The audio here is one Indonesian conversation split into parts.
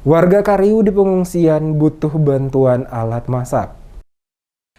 Warga Kariu di pengungsian butuh bantuan alat masak.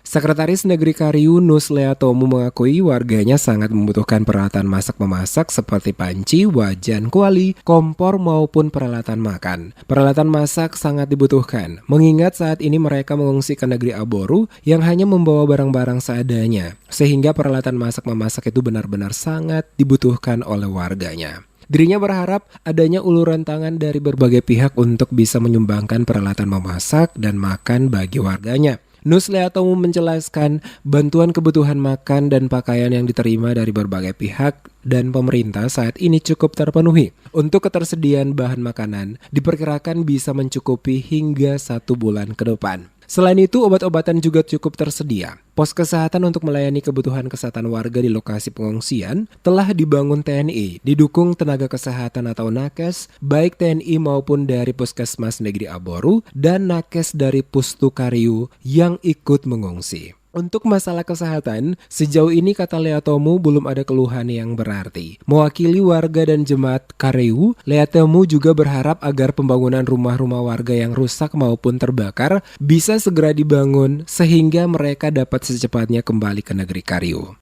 Sekretaris Negeri Kariu Nuslea Tomu mengakui warganya sangat membutuhkan peralatan masak-memasak seperti panci, wajan, kuali, kompor maupun peralatan makan. Peralatan masak sangat dibutuhkan, mengingat saat ini mereka mengungsi ke negeri Aboru yang hanya membawa barang-barang seadanya, sehingga peralatan masak-memasak itu benar-benar sangat dibutuhkan oleh warganya. Dirinya berharap adanya uluran tangan dari berbagai pihak untuk bisa menyumbangkan peralatan memasak dan makan bagi warganya. Nuslea Tomu menjelaskan bantuan kebutuhan makan dan pakaian yang diterima dari berbagai pihak dan pemerintah saat ini cukup terpenuhi. Untuk ketersediaan bahan makanan diperkirakan bisa mencukupi hingga 1 bulan ke depan. Selain itu, obat-obatan juga cukup tersedia. Pos kesehatan untuk melayani kebutuhan kesehatan warga di lokasi pengungsian telah dibangun TNI, didukung tenaga kesehatan atau nakes, baik TNI maupun dari Puskesmas Negeri Aboru dan nakes dari Pustu Kariu yang ikut mengungsi. Untuk masalah kesehatan, sejauh ini kata Lea Tomu belum ada keluhan yang berarti. Mewakili warga dan jemaat Kariu, Lea Tomu juga berharap agar pembangunan rumah-rumah warga yang rusak maupun terbakar bisa segera dibangun sehingga mereka dapat secepatnya kembali ke negeri Kariu.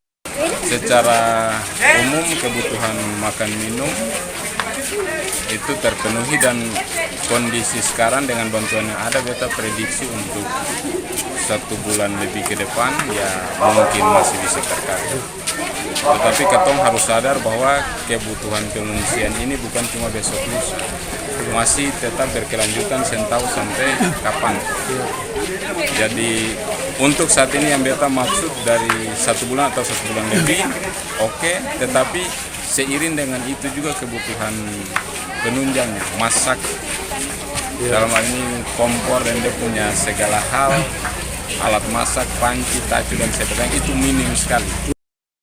Secara umum kebutuhan makan minum itu terpenuhi dan kondisi sekarang dengan bantuan yang ada kita prediksi untuk 1 bulan lebih ke depan ya mungkin masih bisa terkait. Tetapi ketong harus sadar bahwa kebutuhan pengungsian ini bukan cuma besok lusa, masih tetap berkelanjutan sentau sampai kapan. Jadi untuk saat ini yang beta maksud dari 1 bulan atau 1 bulan lebih oke, tetapi seiring dengan itu juga kebutuhan penunjang masak dalam hal ini kompor dan dia punya segala hal, alat masak, panci, tacu dan sebagainya itu minim sekali.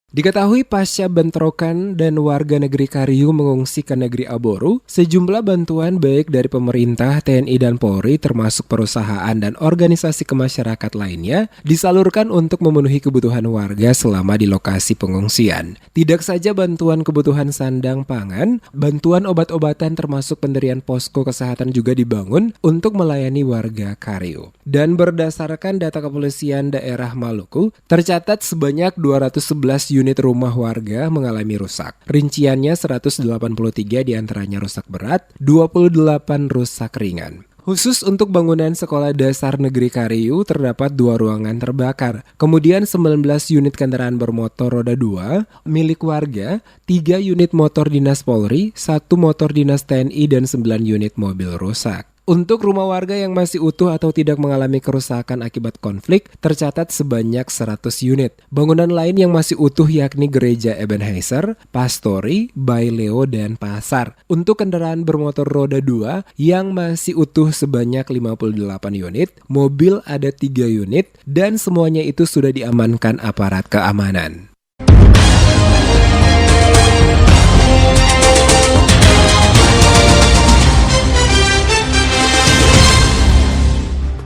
Diketahui pasca bentrokan dan warga negeri Kariu mengungsi ke negeri Aboru, sejumlah bantuan baik dari pemerintah, TNI dan Polri termasuk perusahaan dan organisasi kemasyarakat lainnya disalurkan untuk memenuhi kebutuhan warga selama di lokasi pengungsian. Tidak saja bantuan kebutuhan sandang pangan, bantuan obat-obatan termasuk pendirian posko kesehatan juga dibangun untuk melayani warga Kariu. Dan berdasarkan data kepolisian daerah Maluku, tercatat sebanyak 211 unit rumah warga mengalami rusak. Rinciannya 183 diantaranya rusak berat, 28 rusak ringan. Khusus untuk bangunan sekolah dasar negeri Kariu terdapat 2 ruangan terbakar. Kemudian 19 unit kendaraan bermotor roda 2 milik warga, 3 unit motor dinas Polri, 1 motor dinas TNI dan 9 unit mobil rusak. Untuk rumah warga yang masih utuh atau tidak mengalami kerusakan akibat konflik, tercatat sebanyak 100 unit. Bangunan lain yang masih utuh yakni Gereja Ebenezer, Pastori, Baileo, dan Pasar. Untuk kendaraan bermotor roda 2 yang masih utuh sebanyak 58 unit, mobil ada 3 unit, dan semuanya itu sudah diamankan aparat keamanan.